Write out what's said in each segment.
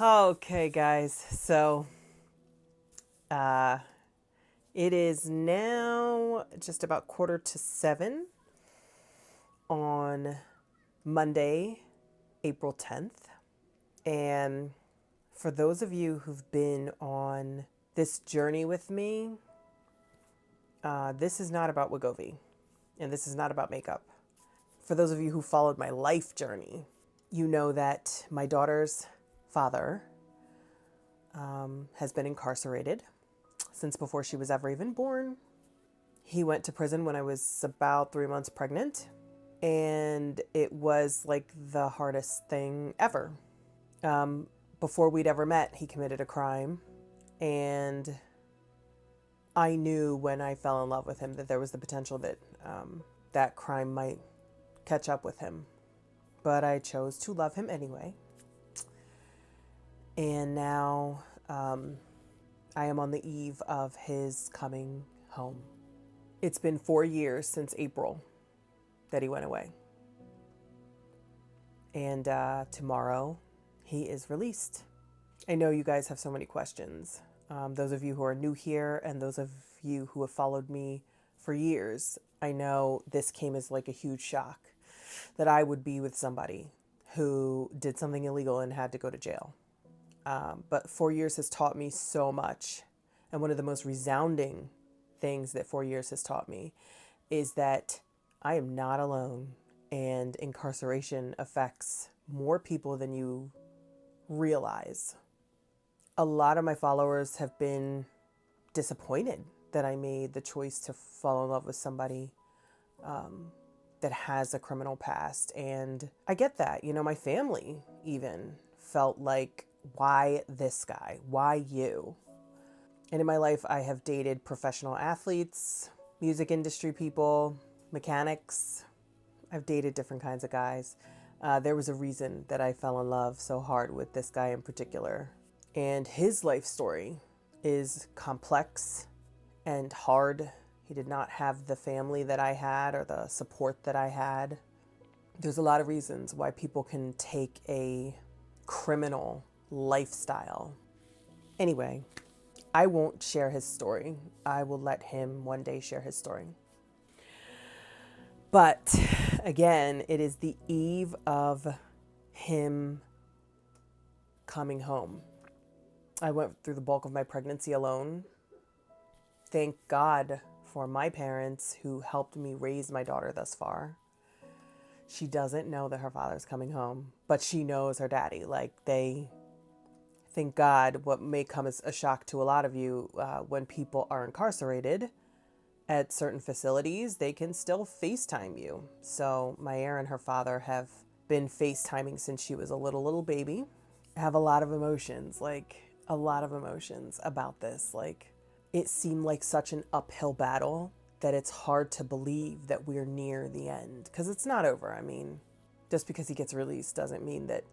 Okay, guys. So, uh, it is now just about 6:45 on Monday, April 10th. And for those of you who've been on this journey with me, this is not about Wegovy, and this is not about makeup. For those of you who followed my life journey, you know that my daughter's father has been incarcerated since before she was ever even born. He went to prison when I was about 3 months pregnant, and it was like the hardest thing ever. Before we'd ever met, he committed a crime, and I knew when I fell in love with him that there was the potential that that crime might catch up with him. But I chose to love him anyway. And now I am on the eve of his coming home. It's been 4 years since April that he went away. And tomorrow he is released. I know you guys have so many questions. Those of you who are new here and those of you who have followed me for years, I know this came as like a huge shock that I would be with somebody who did something illegal and had to go to jail. But 4 years has taught me so much. And one of the most resounding things that 4 years has taught me is that I am not alone, and incarceration affects more people than you realize. A lot of my followers have been disappointed that I made the choice to fall in love with somebody that has a criminal past. And I get that. You know, my family even felt like, why this guy? Why you? And in my life, I have dated professional athletes, music industry people, mechanics. I've dated different kinds of guys. There was a reason that I fell in love so hard with this guy in particular. And his life story is complex and hard. He did not have the family that I had or the support that I had. There's a lot of reasons why people can take a criminal lifestyle. Anyway, I won't share his story. I will let him one day share his story. But again, it is the eve of him coming home. I went through the bulk of my pregnancy alone. Thank God for my parents who helped me raise my daughter thus far. She doesn't know that her father's coming home, but she knows her daddy. Like, they, thank God, what may come as a shock to a lot of you, when people are incarcerated at certain facilities, they can still FaceTime you. So Maya and her father have been FaceTiming since she was a little baby. I have a lot of emotions, about this. Like, it seemed like such an uphill battle that it's hard to believe that we're near the end, because it's not over. I mean, just because he gets released doesn't mean that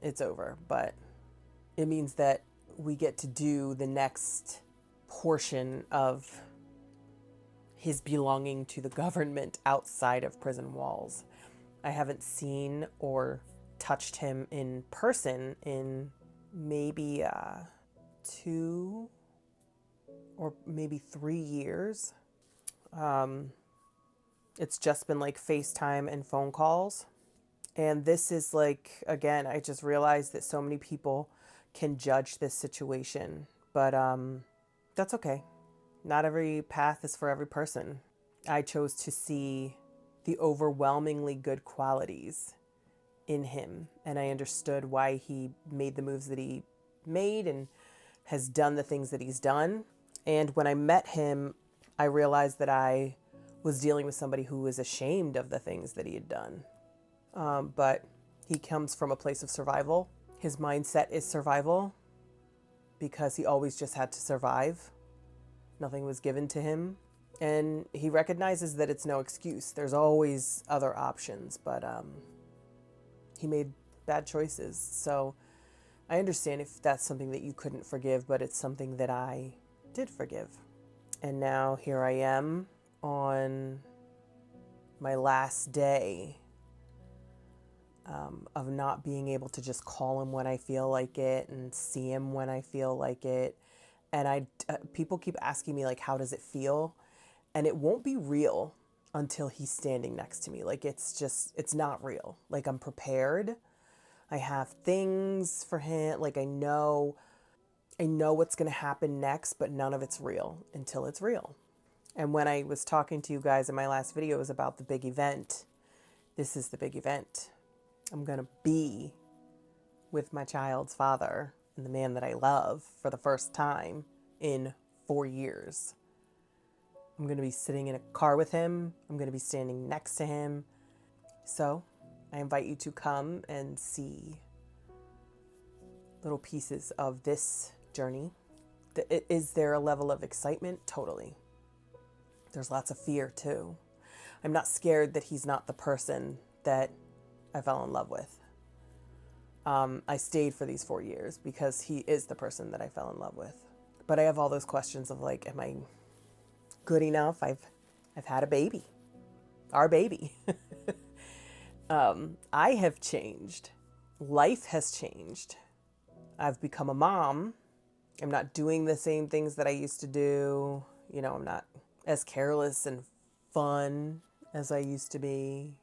it's over, but it means that we get to do the next portion of his belonging to the government outside of prison walls. I haven't seen or touched him in person in maybe 2 or maybe 3 years. It's just been like FaceTime and phone calls. And this is like, again, I just realized that so many people can judge this situation, but that's okay. Not every path is for every person. I chose to see the overwhelmingly good qualities in him, and I understood why he made the moves that he made and has done the things that he's done. And when I met him, I realized that I was dealing with somebody who was ashamed of the things that he had done. But he comes from a place of survival. His mindset is survival because he always just had to survive. Nothing was given to him. And he recognizes that it's no excuse. There's always other options, but he made bad choices. So I understand if that's something that you couldn't forgive, but it's something that I did forgive. And now here I am on my last day of not being able to just call him when I feel like it and see him when I feel like it. And people keep asking me, like, how does it feel? And it won't be real until he's standing next to me. Like, it's not real. Like, I'm prepared. I have things for him. Like, I know what's going to happen next, but none of it's real until it's real. And when I was talking to you guys in my last video, it was about the big event. This is the big event. I'm going to be with my child's father and the man that I love for the first time in 4 years. I'm going to be sitting in a car with him. I'm going to be standing next to him. So I invite you to come and see little pieces of this journey. Is there a level of excitement? Totally. There's lots of fear too. I'm not scared that he's not the person that I fell in love with. I stayed for these 4 years because he is the person that I fell in love with. But I have all those questions of, like, am I good enough? I've had a baby, our baby. I have changed. Life has changed. I've become a mom. I'm not doing the same things that I used to do. You know, I'm not as careless and fun as I used to be.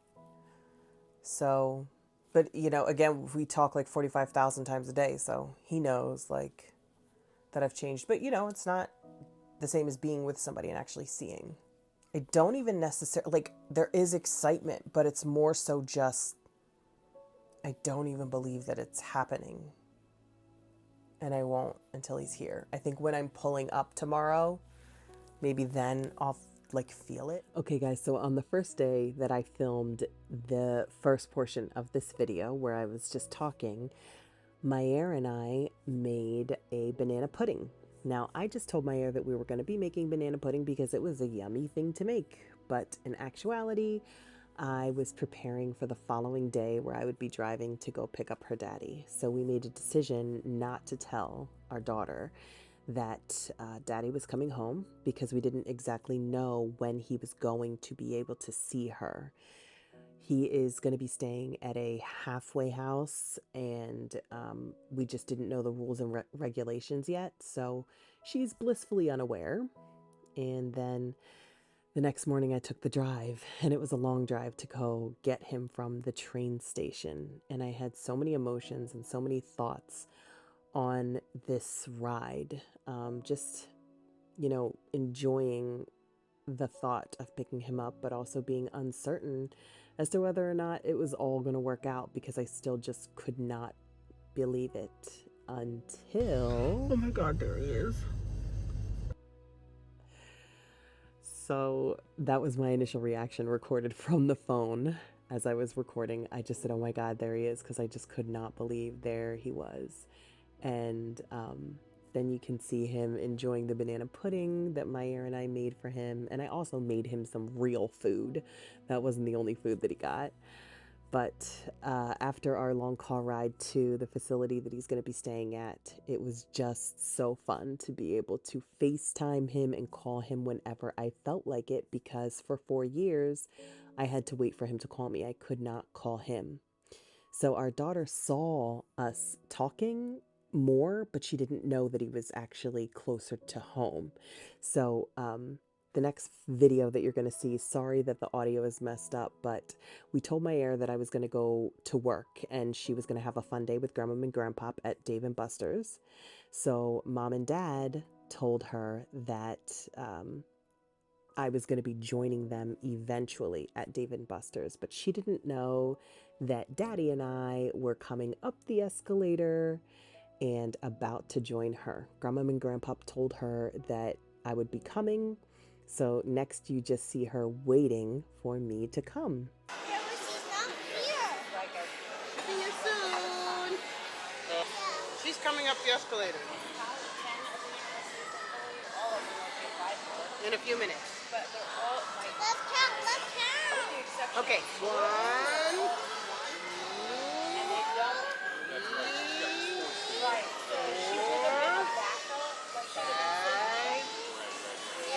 So, but, you know, again, we talk like 45,000 times a day. So he knows, like, that I've changed. But, you know, it's not the same as being with somebody and actually seeing. I don't even necessarily, like, there is excitement, but it's more so just, I don't even believe that it's happening. And I won't until he's here. I think when I'm pulling up tomorrow, maybe then I'll, like, feel it. Okay, guys, so on the first day that I filmed the first portion of this video where I was just talking, Maya and I made a banana pudding. Now, I just told Maya that we were going to be making banana pudding because it was a yummy thing to make. But in actuality, I was preparing for the following day where I would be driving to go pick up her daddy. So we made a decision not to tell our daughter that daddy was coming home because we didn't exactly know when he was going to be able to see her. He is going to be staying at a halfway house, and we just didn't know the rules and regulations yet. So she's blissfully unaware. And then the next morning I took the drive, and it was a long drive to go get him from the train station. And I had so many emotions and so many thoughts on this ride. Just, you know, enjoying the thought of picking him up, but also being uncertain as to whether or not it was all going to work out because I still just could not believe it until... Oh my God, there he is. So that was my initial reaction recorded from the phone. As I was recording, I just said, oh my God, there he is, because I just could not believe there he was. And then you can see him enjoying the banana pudding that Maya and I made for him. And I also made him some real food. That wasn't the only food that he got. But after our long car ride to the facility that he's going to be staying at, it was just so fun to be able to FaceTime him and call him whenever I felt like it, because for 4 years, I had to wait for him to call me. I could not call him. So our daughter saw us talking more, but she didn't know that he was actually closer to home. So the next video that you're going to see, sorry that the audio is messed up, but we told Maya that I was going to go to work and she was going to have a fun day with Grandma and Grandpop at Dave & Buster's. So Mom and Dad told her that I was going to be joining them eventually at Dave & Buster's, but she didn't know that Daddy and I were coming up the escalator and about to join her. Grandma and Grandpa told her that I would be coming, so next you just see her waiting for me to come. Yeah, but she's not here. See you soon. Yeah. She's coming up the escalator. In a few minutes. But they're all like... Let's count, let's count. Okay, 1, 2, and they don't... Right. So she would have been a backup, but 5, 6,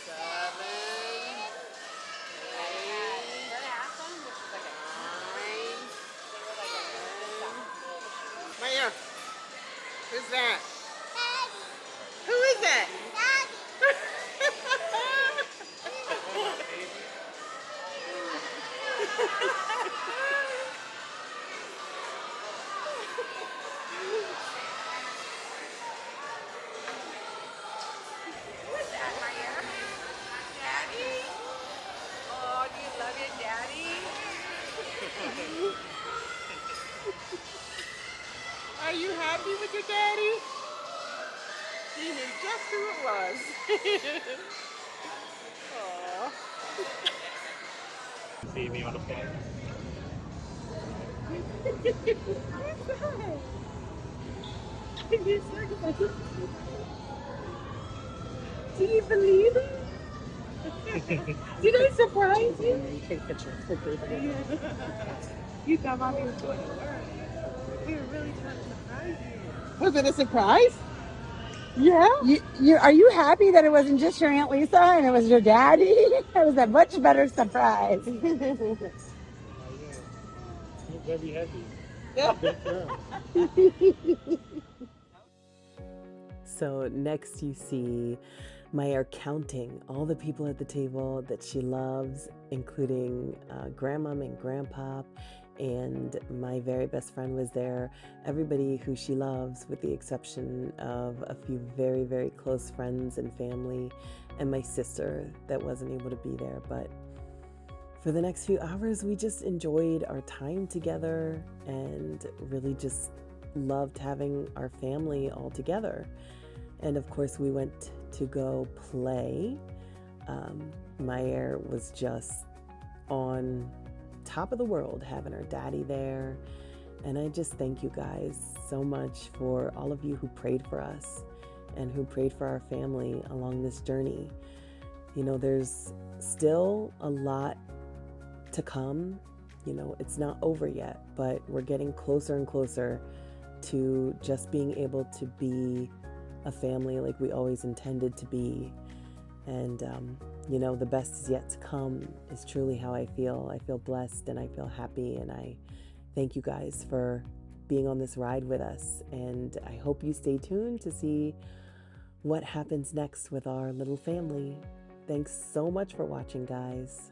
7, 8, 9, Who's that? Daddy. Who is that? Daddy. Who's that, Maya? Daddy? Oh, do you love your daddy? Are you happy with your daddy? He knew just who it was. Aww. See me on the phone. Do you believe it? Did I surprise you? Take pictures. You thought mommy was going to work. We were really trying to surprise you. Was it a surprise? Yeah. Are you happy that it wasn't just your Aunt Lisa and it was your daddy? It was a much better surprise. You're very happy. So next you see Maya counting all the people at the table that she loves, including grandmom and grandpa, and my very best friend was there. Everybody who she loves, with the exception of a few very, very close friends and family, and my sister that wasn't able to be there. But for the next few hours, we just enjoyed our time together and really just loved having our family all together. And of course, we went to go play. Maya was just on top of the world having her daddy there. And I just thank you guys so much for all of you who prayed for us and who prayed for our family along this journey. You know, there's still a lot to come. You know, it's not over yet, but we're getting closer and closer to just being able to be a family like we always intended to be. And you know, the best is yet to come is truly how I feel. I feel blessed and I feel happy, and I thank you guys for being on this ride with us. And I hope you stay tuned to see what happens next with our little family. Thanks so much for watching, guys.